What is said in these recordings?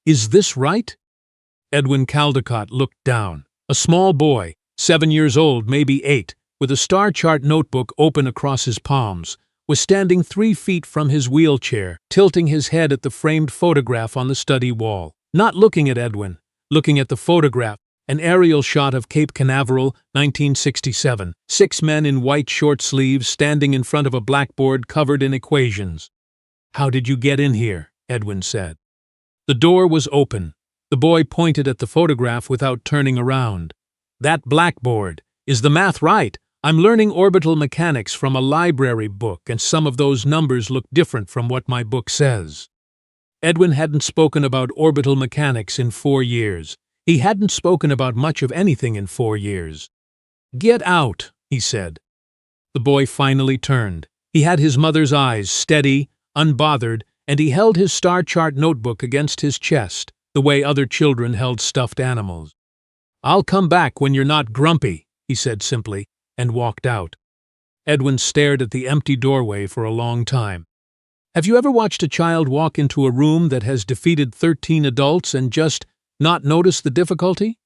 Is this right? Edwin Caldecott looked down. A small boy, 7 years old, maybe 8, with a star chart notebook open across his palms, was standing 3 feet from his wheelchair, tilting his head at the framed photograph on the study wall. Not looking at Edwin, looking at the photograph, an aerial shot of Cape Canaveral, 1967. 6 men in white short sleeves standing in front of a blackboard covered in equations. "How did you get in here?" Edwin said. The door was open. The boy pointed at the photograph without turning around. "That blackboard. Is the math right? I'm learning orbital mechanics from a library book, and some of those numbers look different from what my book says." Edwin hadn't spoken about orbital mechanics in 4 years. He hadn't spoken about much of anything in 4 years. "Get out," he said. The boy finally turned. He had his mother's eyes, steady, unbothered, and he held his star chart notebook against his chest, the way other children held stuffed animals. "I'll come back when you're not grumpy," he said simply, and walked out. Edwin stared at the empty doorway for a long time. Have you ever watched a child walk into a room that has defeated 13 adults and just not notice the difficulty?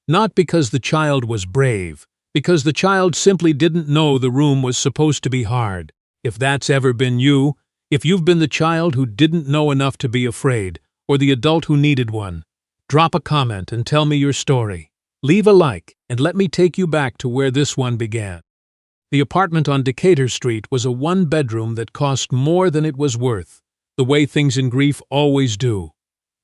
Not because the child was brave, because the child simply didn't know the room was supposed to be hard. If that's ever been you, if you've been the child who didn't know enough to be afraid, or the adult who needed one, drop a comment and tell me your story. Leave a like, and let me take you back to where this one began. The apartment on Decatur Street was a 1-bedroom that cost more than it was worth, the way things in grief always do.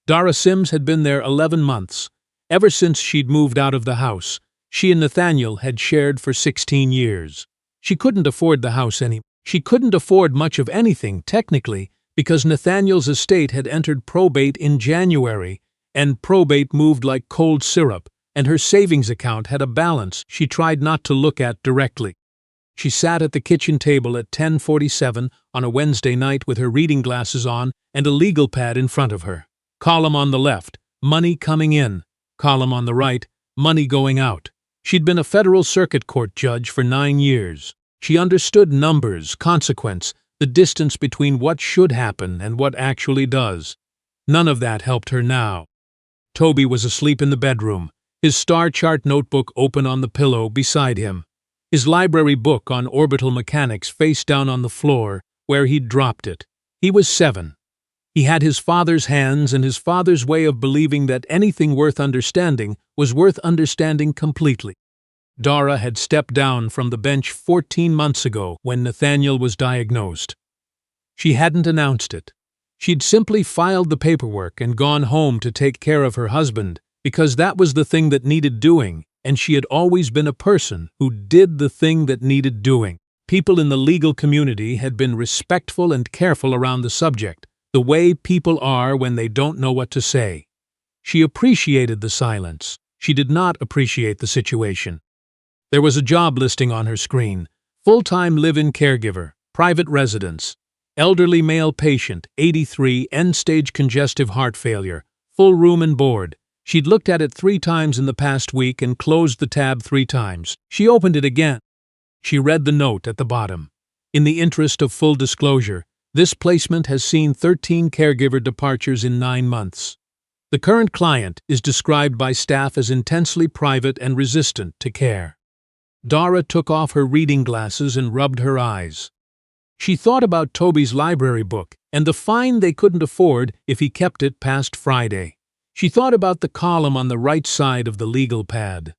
Dara Simms had been there 11 months. Ever since she'd moved out of the house, she and Nathaniel had shared for 16 years. She couldn't afford the house anymore. She couldn't afford much of anything, technically, because Nathaniel's estate had entered probate in January, and probate moved like cold syrup, and her savings account had a balance she tried not to look at directly. She sat at the kitchen table at 10:47 on a Wednesday night with her reading glasses on and a legal pad in front of her. Column on the left, money coming in. Column on the right, money going out. She'd been a federal circuit court judge for 9 years. She understood numbers, consequence, the distance between what should happen and what actually does. None of that helped her now. Toby was asleep in the bedroom, his star chart notebook open on the pillow beside him, his library book on orbital mechanics face down on the floor where he'd dropped it. He was 7. He had his father's hands and his father's way of believing that anything worth understanding was worth understanding completely. Dara had stepped down from the bench 14 months ago when Nathaniel was diagnosed. She hadn't announced it. She'd simply filed the paperwork and gone home to take care of her husband because that was the thing that needed doing, and she had always been a person who did the thing that needed doing. People in the legal community had been respectful and careful around the subject, the way people are when they don't know what to say. She appreciated the silence. She did not appreciate the situation. There was a job listing on her screen. Full-time live-in caregiver, private residence, elderly male patient, 83, end-stage congestive heart failure, full room and board. She'd looked at it 3 times in the past week and closed the tab 3 times. She opened it again. She read the note at the bottom. In the interest of full disclosure, this placement has seen 13 caregiver departures in 9 months. The current client is described by staff as intensely private and resistant to care. Dara took off her reading glasses and rubbed her eyes. She thought about Toby's library book and the fine they couldn't afford if he kept it past Friday. She thought about the column on the right side of the legal pad.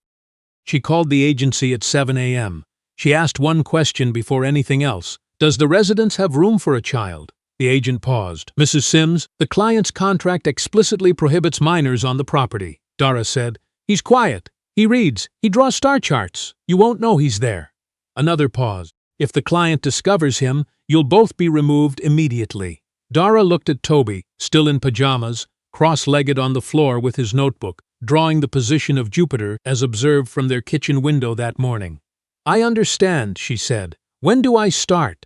She called the agency at 7 a.m. She asked one question before anything else. Does the residence have room for a child? The agent paused. Mrs. Simms, the client's contract explicitly prohibits minors on the property. Dara said. He's quiet. He reads. He draws star charts. You won't know he's there. Another pause. If the client discovers him, you'll both be removed immediately. Dara looked at Toby, still in pajamas, cross-legged on the floor with his notebook, drawing the position of Jupiter as observed from their kitchen window that morning. I understand, she said. When do I start?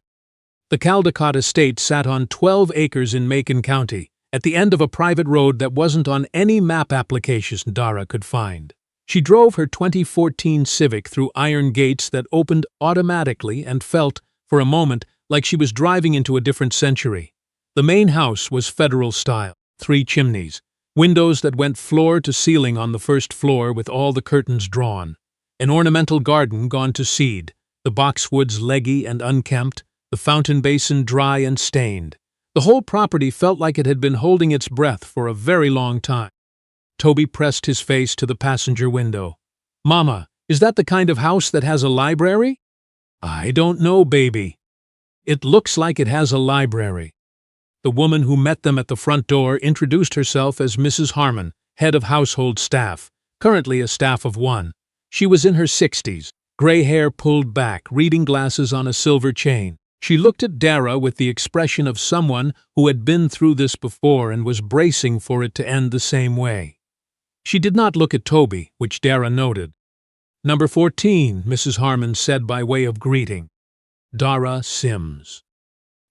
The Caldecott estate sat on 12 acres in Macon County, at the end of a private road that wasn't on any map applications Dara could find. She drove her 2014 Civic through iron gates that opened automatically and felt, for a moment, like she was driving into a different century. The main house was federal style, 3 chimneys, Windows that went floor to ceiling on the first floor with all the curtains drawn. An ornamental garden gone to seed, the boxwoods leggy and unkempt, the fountain basin dry and stained. The whole property felt like it had been holding its breath for a very long time. Toby pressed his face to the passenger window. "Mama, is that the kind of house that has a library?" "I don't know, baby." "It looks like it has a library." The woman who met them at the front door introduced herself as Mrs. Harmon, head of household staff, currently a staff of one. She was in her 60s, gray hair pulled back, reading glasses on a silver chain. She looked at Dara with the expression of someone who had been through this before and was bracing for it to end the same way. She did not look at Toby, which Dara noted. "Number 14, Mrs. Harmon said by way of greeting. Dara Simms.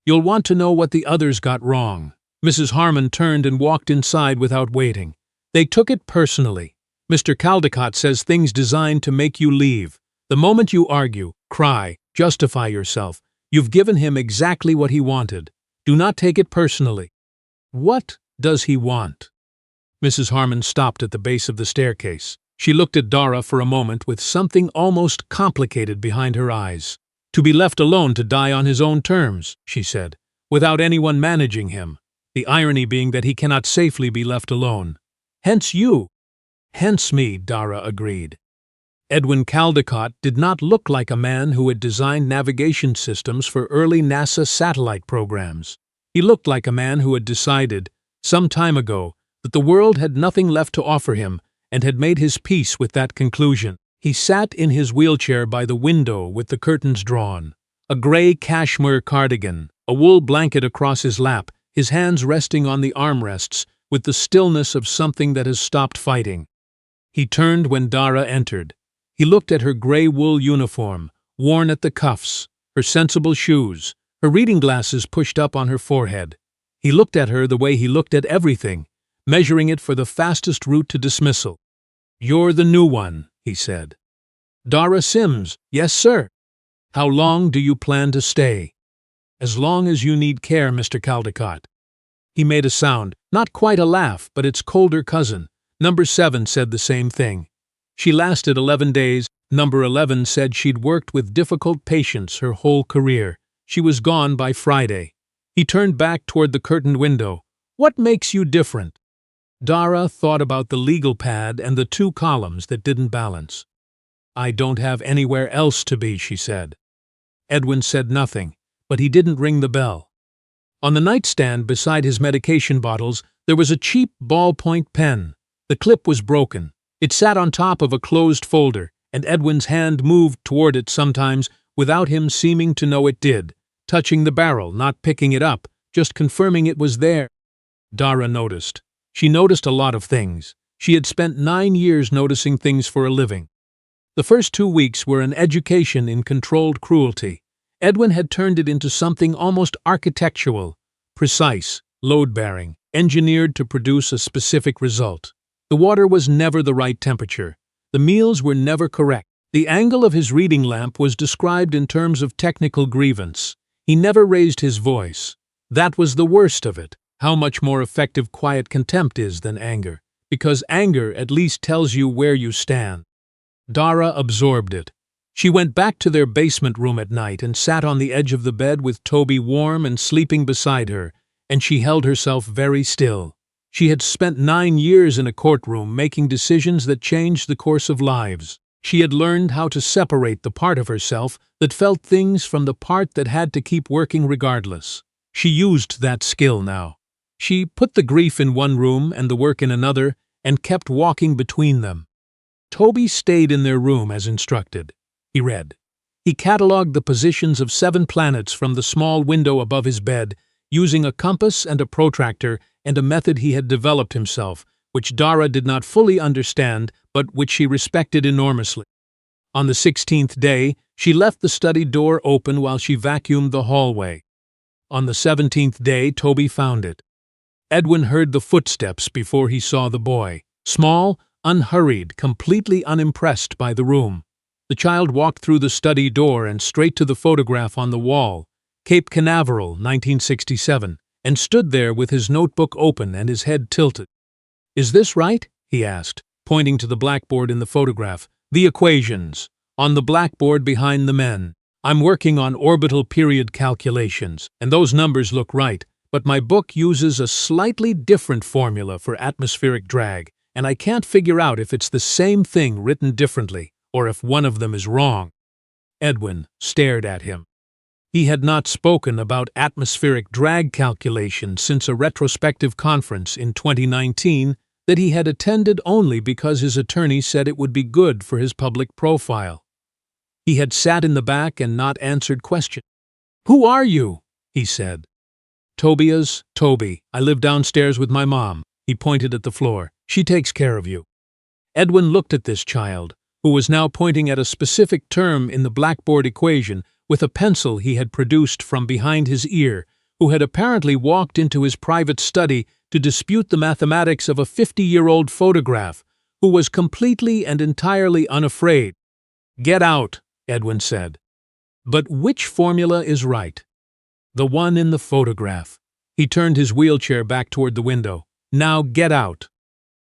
You'll want to know what the others got wrong." Mrs. Harmon turned and walked inside without waiting. "They took it personally. Mr. Caldecott says things designed to make you leave. The moment you argue, cry, justify yourself, you've given him exactly what he wanted. Do not take it personally." "What does he want?" Mrs. Harmon stopped at the base of the staircase. She looked at Dara for a moment with something almost complicated behind her eyes. "To be left alone to die on his own terms," she said, "without anyone managing him. The irony being that he cannot safely be left alone. Hence you." "Hence me," Dara agreed. Edwin Caldecott did not look like a man who had designed navigation systems for early NASA satellite programs. He looked like a man who had decided, some time ago, that the world had nothing left to offer him and had made his peace with that conclusion. He sat in his wheelchair by the window with the curtains drawn, a gray cashmere cardigan, a wool blanket across his lap, his hands resting on the armrests with the stillness of something that has stopped fighting. He turned when Dara entered. He looked at her gray wool uniform, worn at the cuffs, her sensible shoes, her reading glasses pushed up on her forehead. He looked at her the way he looked at everything, measuring it for the fastest route to dismissal. "You're the new one," he said. "Dara Simms." "Yes, sir." "How long do you plan to stay?" "As long as you need care, Mr. Caldecott." He made a sound, not quite a laugh, but its colder cousin. Number 7 said the same thing. She lasted 11 days. Number 11 said she'd worked with difficult patients her whole career. She was gone by Friday. He turned back toward the curtained window. "What makes you different?" Dara thought about the legal pad and the 2 columns that didn't balance. "I don't have anywhere else to be," she said. Edwin said nothing, but he didn't ring the bell. On the nightstand beside his medication bottles, there was a cheap ballpoint pen. The clip was broken. It sat on top of a closed folder, and Edwin's hand moved toward it sometimes without him seeming to know it did, touching the barrel, not picking it up, just confirming it was there. Dara noticed. She noticed a lot of things. She had spent 9 years noticing things for a living. The first 2 weeks were an education in controlled cruelty. Edwin had turned it into something almost architectural, precise, load-bearing, engineered to produce a specific result. The water was never the right temperature. The meals were never correct. The angle of his reading lamp was described in terms of technical grievance. He never raised his voice. That was the worst of it. How much more effective quiet contempt is than anger, because anger at least tells you where you stand. Dara absorbed it. She went back to their basement room at night and sat on the edge of the bed with Toby warm and sleeping beside her, and she held herself very still. She had spent 9 years in a courtroom making decisions that changed the course of lives. She had learned how to separate the part of herself that felt things from the part that had to keep working regardless. She used that skill now. She put the grief in one room and the work in another, and kept walking between them. Toby stayed in their room as instructed. He read. He catalogued the positions of 7 planets from the small window above his bed, using a compass and a protractor and a method he had developed himself, which Dara did not fully understand, but which she respected enormously. On the 16th day, she left the study door open while she vacuumed the hallway. On the 17th day, Toby found it. Edwin heard the footsteps before he saw the boy. Small, unhurried, completely unimpressed by the room. The child walked through the study door and straight to the photograph on the wall, Cape Canaveral, 1967, and stood there with his notebook open and his head tilted. "Is this right?" he asked, pointing to the blackboard in the photograph. "The equations. On the blackboard behind the men. I'm working on orbital period calculations, and those numbers look right, but my book uses a slightly different formula for atmospheric drag, and I can't figure out if it's the same thing written differently, or if one of them is wrong." Edwin stared at him. He had not spoken about atmospheric drag calculation since a retrospective conference in 2019 that he had attended only because his attorney said it would be good for his public profile. He had sat in the back and not answered questions. "Who are you?" he said. Toby. I live downstairs with my mom." He pointed at the floor. "She takes care of you." Edwin looked at this child, who was now pointing at a specific term in the blackboard equation with a pencil he had produced from behind his ear, who had apparently walked into his private study to dispute the mathematics of a 50-year-old photograph, who was completely and entirely unafraid. "Get out," Edwin said. "But which formula is right?" "The one in the photograph." He turned his wheelchair back toward the window. "Now get out."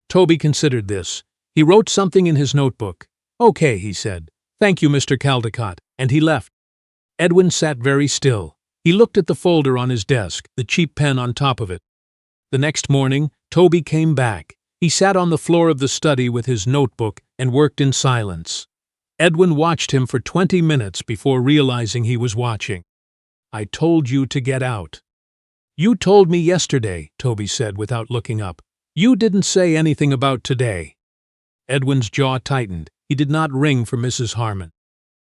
Toby considered this. He wrote something in his notebook. "Okay," he said. "Thank you, Mr. Caldecott," and he left. Edwin sat very still. He looked at the folder on his desk, the cheap pen on top of it. The next morning, Toby came back. He sat on the floor of the study with his notebook and worked in silence. Edwin watched him for 20 minutes before realizing he was watching. "I told you to get out." "You told me yesterday," Toby said without looking up. "You didn't say anything about today." Edwin's jaw tightened. He did not ring for Mrs. Harmon.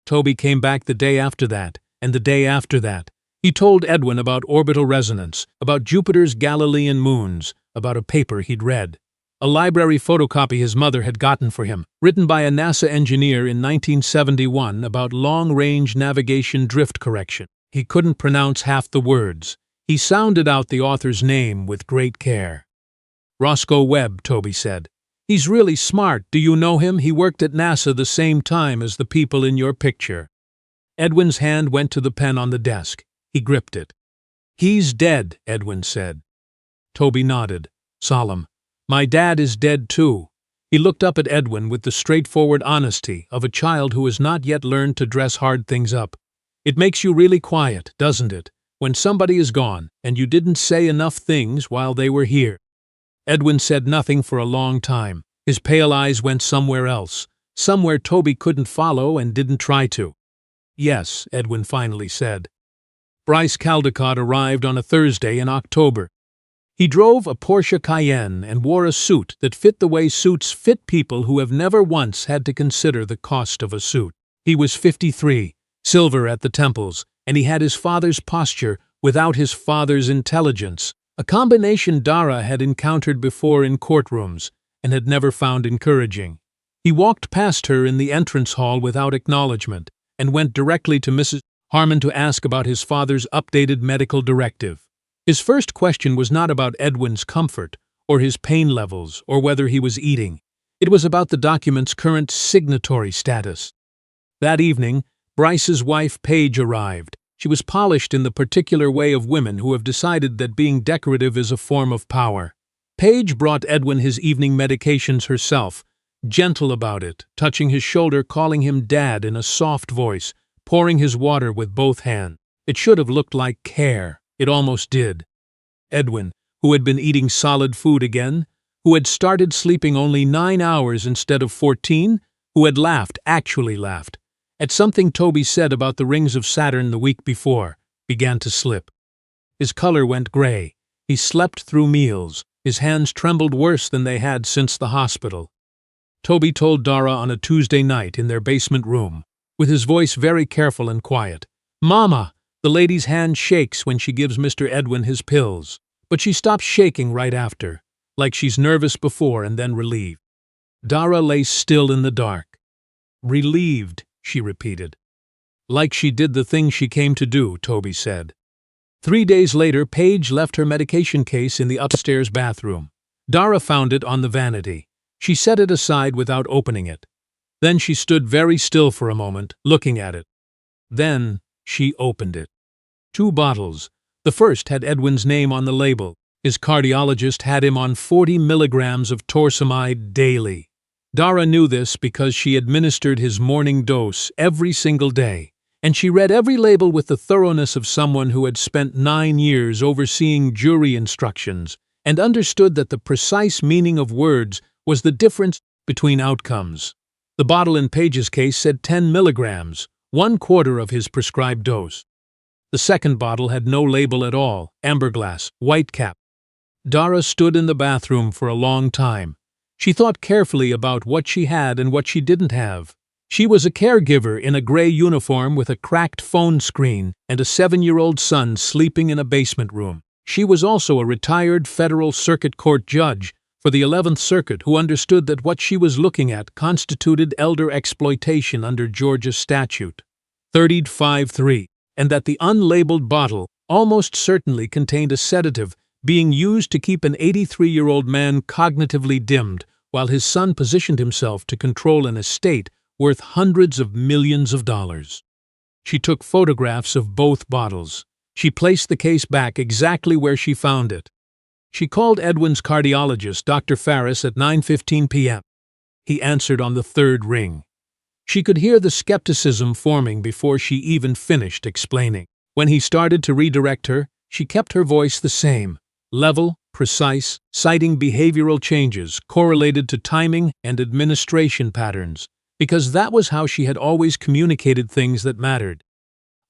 Toby came back the day after that, and the day after that. He told Edwin about orbital resonance, about Jupiter's Galilean moons, about a paper he'd read. A library photocopy his mother had gotten for him, written by a NASA engineer in 1971 about long-range navigation drift correction. He couldn't pronounce half the words. He sounded out the author's name with great care. "Roscoe Webb," Toby said. "He's really smart. Do you know him? He worked at NASA the same time as the people in your picture." Edwin's hand went to the pen on the desk. He gripped it. "He's dead," Edwin said. Toby nodded, solemn. "My dad is dead too." He looked up at Edwin with the straightforward honesty of a child who has not yet learned to dress hard things up. "It makes you really quiet, doesn't it, when somebody is gone and you didn't say enough things while they were here?" Edwin said nothing for a long time. His pale eyes went somewhere else, somewhere Toby couldn't follow and didn't try to. "Yes," Edwin finally said. Bryce Caldecott arrived on a Thursday in October. He drove a Porsche Cayenne and wore a suit that fit the way suits fit people who have never once had to consider the cost of a suit. He was 53, silver at the temples, and he had his father's posture without his father's intelligence, a combination Dara had encountered before in courtrooms and had never found encouraging. He walked past her in the entrance hall without acknowledgement and went directly to Mrs. Harmon to ask about his father's updated medical directive. His first question was not about Edwin's comfort, or his pain levels, or whether he was eating. It was about the document's current signatory status. That evening, Bryce's wife Paige arrived. She was polished in the particular way of women who have decided that being decorative is a form of power. Paige brought Edwin his evening medications herself, gentle about it, touching his shoulder, calling him Dad in a soft voice, pouring his water with both hands. It should have looked like care. It almost did. Edwin, who had been eating solid food again, who had started sleeping only 9 hours instead of 14, who had actually laughed, at something Toby said about the rings of Saturn the week before, began to slip. His color went gray. He slept through meals. His hands trembled worse than they had since the hospital. Toby told Dara on a Tuesday night in their basement room, with his voice very careful and quiet. "Mama, the lady's hand shakes when she gives Mr. Edwin his pills, but she stops shaking right after, like she's nervous before and then relieved." Dara lay still in the dark. "Relieved," she repeated. "Like she did the thing she came to do," Toby said. 3 days later, Paige left her medication case in the upstairs bathroom. Dara found it on the vanity. She set it aside without opening it. Then she stood very still for a moment, looking at it. Then she opened it. 2 bottles. The first had Edwin's name on the label. His cardiologist had him on 40 milligrams of torsemide daily. Dara knew this because she administered his morning dose every single day, and she read every label with the thoroughness of someone who had spent 9 years overseeing jury instructions and understood that the precise meaning of words was the difference between outcomes. The bottle in Page's case said 10 milligrams, 1/4 of his prescribed dose. The second bottle had no label at all, amber glass, white cap. Dara stood in the bathroom for a long time. She thought carefully about what she had and what she didn't have. She was a caregiver in a gray uniform with a cracked phone screen and a 7-year-old son sleeping in a basement room. She was also a retired federal circuit court judge for the 11th Circuit who understood that what she was looking at constituted elder exploitation under Georgia statute 3053, and that the unlabeled bottle almost certainly contained a sedative being used to keep an 83-year-old man cognitively dimmed while his son positioned himself to control an estate worth hundreds of millions of dollars. She took photographs of both bottles. She placed the case back exactly where she found it. She called Edwin's cardiologist, Dr. Farris, at 9:15 p.m. He answered on the third ring. She could hear the skepticism forming before she even finished explaining. When he started to redirect her, she kept her voice the same, level, precise, citing behavioral changes correlated to timing and administration patterns, because that was how she had always communicated things that mattered.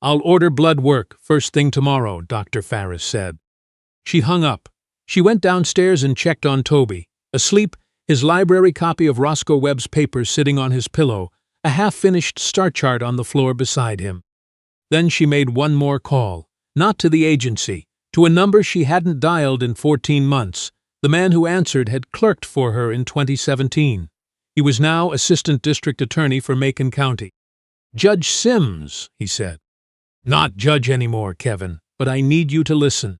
"I'll order blood work first thing tomorrow," Dr. Farris said. She hung up. She went downstairs and checked on Toby, asleep, his library copy of Roscoe Webb's papers sitting on his pillow, a half-finished star chart on the floor beside him. Then she made one more call, not to the agency, to a number she hadn't dialed in 14 months. The man who answered had clerked for her in 2017. He was now Assistant District Attorney for Macon County. "Judge Simms," he said. "Not judge anymore, Kevin, but I need you to listen."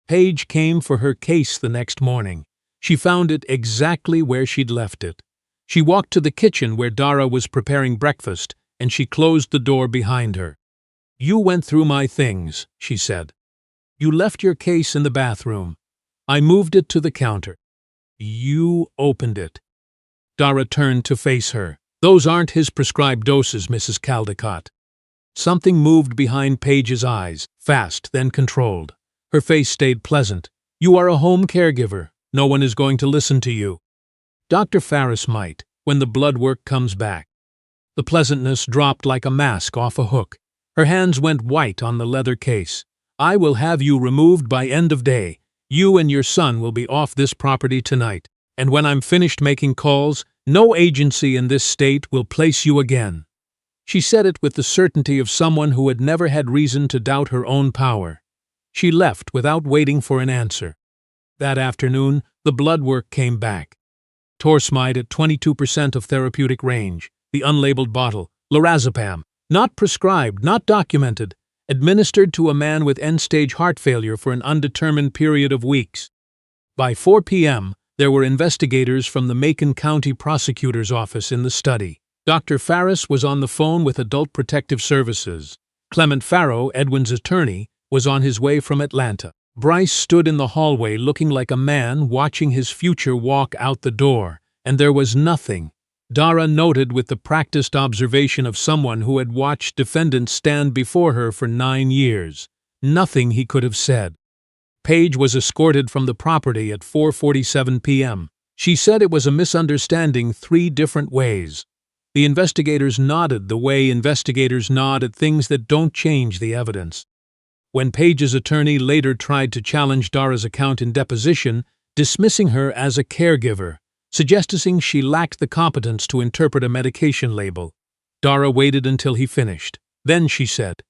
Page came for her case the next morning. She found it exactly where she'd left it. She walked to the kitchen where Dara was preparing breakfast, and she closed the door behind her. "You went through my things," she said. "You left your case in the bathroom. I moved it to the counter. You opened it." Dara turned to face her. "Those aren't his prescribed doses, Mrs. Caldecott." Something moved behind Page's eyes, fast, then controlled. Her face stayed pleasant. "You are a home caregiver. No one is going to listen to you. Dr. Farris might, when the blood work comes back." The pleasantness dropped like a mask off a hook. Her hands went white on the leather case. "I will have you removed by end of day. You and your son will be off this property tonight. And when I'm finished making calls, no agency in this state will place you again." She said it with the certainty of someone who had never had reason to doubt her own power. She left without waiting for an answer. That afternoon, the blood work came back. Torsemide at 22% of therapeutic range, the unlabeled bottle, lorazepam, not prescribed, not documented, administered to a man with end-stage heart failure for an undetermined period of weeks. By 4 p.m., there were investigators from the Macon County Prosecutor's Office in the study. Dr. Farris was on the phone with Adult Protective Services. Clement Farrow, Edwin's attorney, was on his way from Atlanta. Bryce stood in the hallway looking like a man watching his future walk out the door, and there was nothing. Dara noted with the practiced observation of someone who had watched defendants stand before her for 9 years. Nothing he could have said. Page was escorted from the property at 4:47 p.m. She said it was a misunderstanding 3 different ways. The investigators nodded the way investigators nod at things that don't change the evidence. When Page's attorney later tried to challenge Dara's account in deposition, dismissing her as a caregiver, suggesting she lacked the competence to interpret a medication label, Dara waited until he finished. Then she said,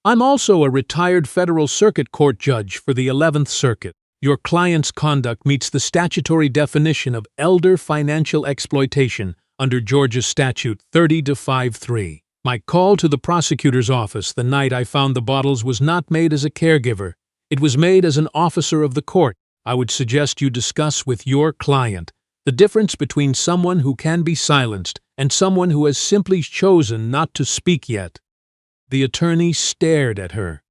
"I'm also a retired federal circuit court judge for the 11th Circuit. Your client's conduct meets the statutory definition of elder financial exploitation under Georgia statute 30-53. My call to the prosecutor's office the night I found the bottles was not made as a caregiver. It was made as an officer of the court. I would suggest you discuss with your client the difference between someone who can be silenced and someone who has simply chosen not to speak yet." The attorney stared at her.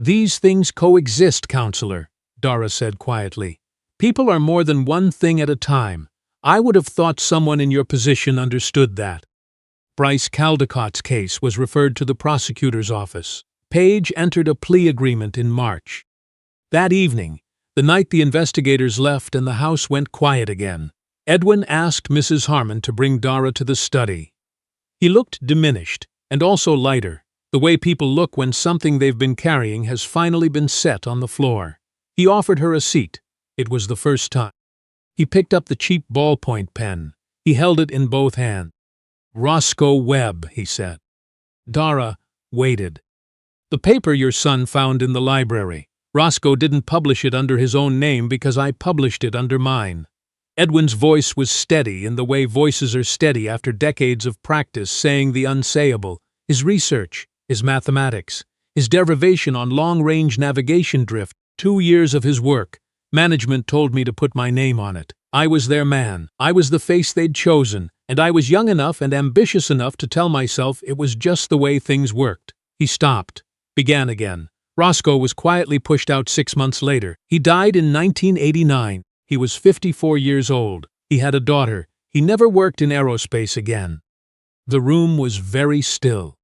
"These things coexist, counselor. Dara said quietly. People are more than one thing at a time. I would have thought someone in your position understood that. Bryce Caldicott's case was referred to the prosecutor's office. Page entered a plea agreement in March. That evening, the night the investigators left and the house went quiet again, Edwin asked Mrs. Harmon to bring Dara to the study. He looked diminished, and also lighter, the way people look when something they've been carrying has finally been set on the floor. He offered her a seat. It was the first time. He picked up the cheap ballpoint pen. He held it in both hands. "Roscoe Webb," he said. Dara waited. "The paper your son found in the library. Roscoe didn't publish it under his own name because I published it under mine." Edwin's voice was steady in the way voices are steady after decades of practice saying the unsayable. His research, his mathematics, his derivation on long-range navigation drift, 2 years of his work. Management told me to put my name on it. I was their man. I was the face they'd chosen, and I was young enough and ambitious enough to tell myself it was just the way things worked. He stopped, began again. Roscoe was quietly pushed out 6 months later. He died in 1989. He was 54 years old. He had a daughter. He never worked in aerospace again. The room was very still.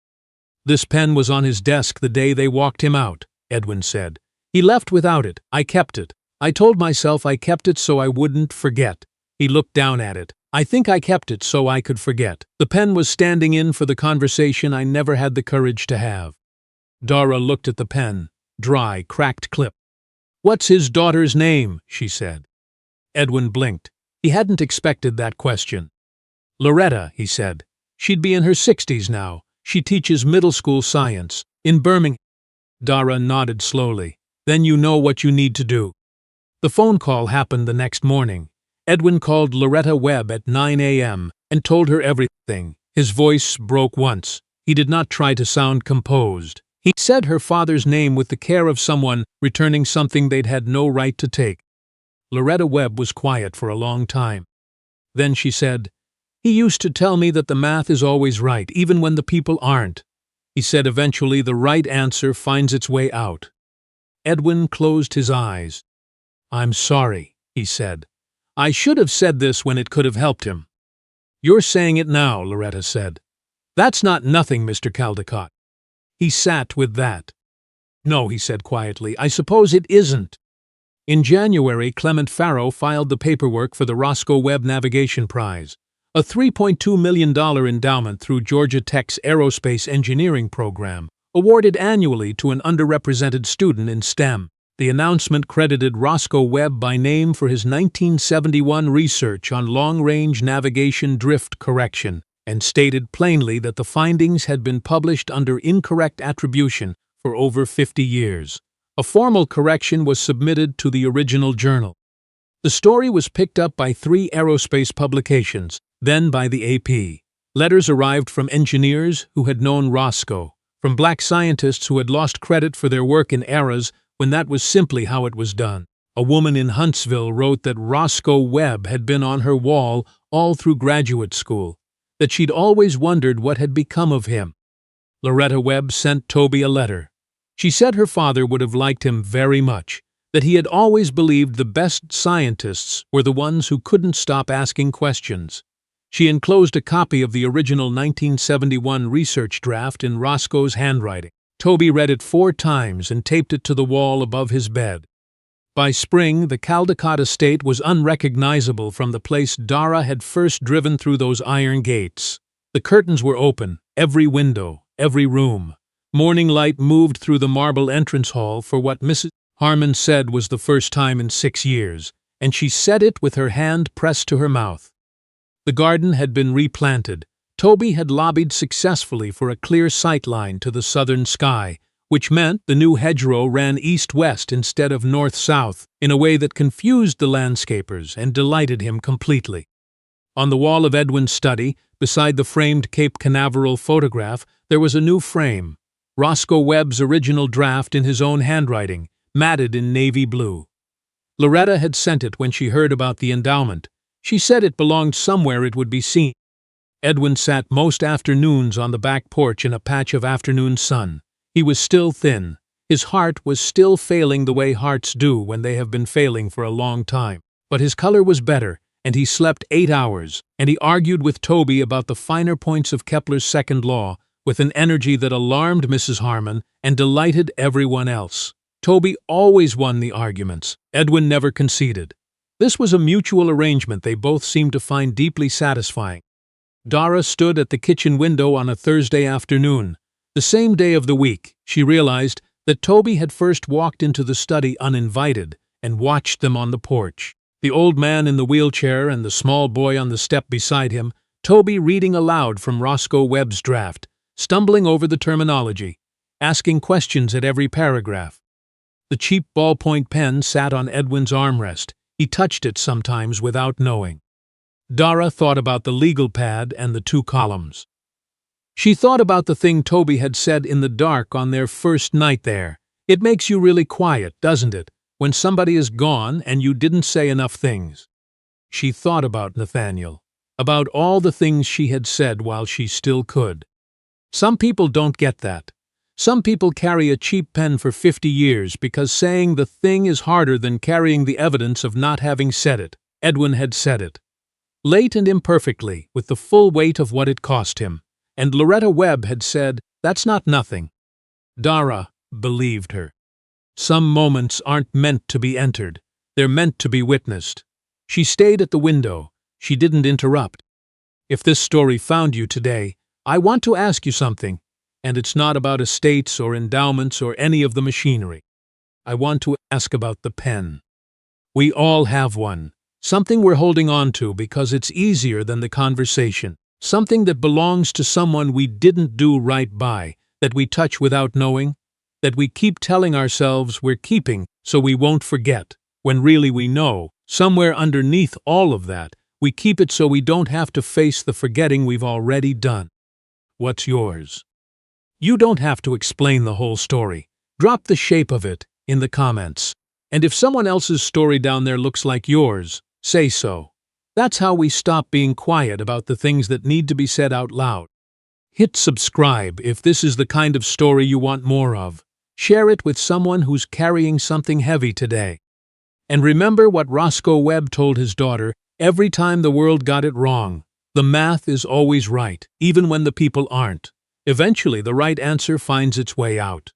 "This pen was on his desk the day they walked him out," Edwin said. "He left without it. I kept it. I told myself I kept it so I wouldn't forget." He looked down at it. "I think I kept it so I could forget. The pen was standing in for the conversation I never had the courage to have." Dara looked at the pen. Dry, cracked clip. "What's his daughter's name?" she said. Edwin blinked. He hadn't expected that question. "Loretta," he said. "She'd be in her 60s now. She teaches middle school science. In Birmingham." Dara nodded slowly. "Then you know what you need to do." The phone call happened the next morning. Edwin called Loretta Webb at 9 a.m. and told her everything. His voice broke once. He did not try to sound composed. He said her father's name with the care of someone returning something they'd had no right to take. Loretta Webb was quiet for a long time. Then she said, "He used to tell me that the math is always right, even when the people aren't." He said eventually the right answer finds its way out. Edwin closed his eyes. "I'm sorry," he said. "I should have said this when it could have helped him." "You're saying it now," Loretta said. "That's not nothing, Mr. Caldicott." He sat with that. "No," he said quietly, "I suppose it isn't." In January, Clement Farrow filed the paperwork for the Roscoe Webb Navigation Prize, a $3.2 million endowment through Georgia Tech's Aerospace Engineering program, awarded annually to an underrepresented student in STEM. The announcement credited Roscoe Webb by name for his 1971 research on long-range navigation drift correction, and stated plainly that the findings had been published under incorrect attribution for over 50 years. A formal correction was submitted to the original journal. The story was picked up by 3 aerospace publications, then by the AP. Letters arrived from engineers who had known Roscoe, from black scientists who had lost credit for their work in eras when that was simply how it was done. A woman in Huntsville wrote that Roscoe Webb had been on her wall all through graduate school, that she'd always wondered what had become of him. Loretta Webb sent Toby a letter. She said her father would have liked him very much, that he had always believed the best scientists were the ones who couldn't stop asking questions. She enclosed a copy of the original 1971 research draft in Roscoe's handwriting. Toby read it 4 times and taped it to the wall above his bed. By spring, the Caldicott estate was unrecognizable from the place Dara had first driven through those iron gates. The curtains were open, every window, every room. Morning light moved through the marble entrance hall for what Mrs. Harmon said was the first time in 6 years, and she said it with her hand pressed to her mouth. The garden had been replanted. Toby had lobbied successfully for a clear sight line to the southern sky, which meant the new hedgerow ran east-west instead of north-south, in a way that confused the landscapers and delighted him completely. On the wall of Edwin's study, beside the framed Cape Canaveral photograph, there was a new frame. Roscoe Webb's original draft in his own handwriting, matted in navy blue. Loretta had sent it when she heard about the endowment. She said it belonged somewhere it would be seen. Edwin sat most afternoons on the back porch in a patch of afternoon sun. He was still thin. His heart was still failing the way hearts do when they have been failing for a long time. But his color was better, and he slept 8 hours, and he argued with Toby about the finer points of Kepler's second law with an energy that alarmed Mrs. Harmon and delighted everyone else. Toby always won the arguments. Edwin never conceded. This was a mutual arrangement they both seemed to find deeply satisfying. Dara stood at the kitchen window on a Thursday afternoon. The same day of the week, she realized that Toby had first walked into the study uninvited and watched them on the porch. The old man in the wheelchair and the small boy on the step beside him, Toby reading aloud from Roscoe Webb's draft, stumbling over the terminology, asking questions at every paragraph. The cheap ballpoint pen sat on Edwin's armrest. He touched it sometimes without knowing. Dara thought about the legal pad and the 2 columns. She thought about the thing Toby had said in the dark on their first night there. It makes you really quiet, doesn't it, when somebody is gone and you didn't say enough things. She thought about Nathaniel, about all the things she had said while she still could. Some people don't get that. Some people carry a cheap pen for 50 years because saying the thing is harder than carrying the evidence of not having said it. Edwin had said it. Late and imperfectly, with the full weight of what it cost him. And Loretta Webb had said, "That's not nothing." Dara believed her. Some moments aren't meant to be entered. They're meant to be witnessed. She stayed at the window. She didn't interrupt. If this story found you today, I want to ask you something, and it's not about estates or endowments or any of the machinery. I want to ask about the pen. We all have one. Something we're holding on to because it's easier than the conversation. Something that belongs to someone we didn't do right by, that we touch without knowing, that we keep telling ourselves we're keeping so we won't forget, when really we know, somewhere underneath all of that, we keep it so we don't have to face the forgetting we've already done. What's yours? You don't have to explain the whole story. Drop the shape of it in the comments. And if someone else's story down there looks like yours, say so. That's how we stop being quiet about the things that need to be said out loud. Hit subscribe if this is the kind of story you want more of. Share it with someone who's carrying something heavy today. And remember what Roscoe Webb told his daughter, every time the world got it wrong, the math is always right, even when the people aren't. Eventually, the right answer finds its way out.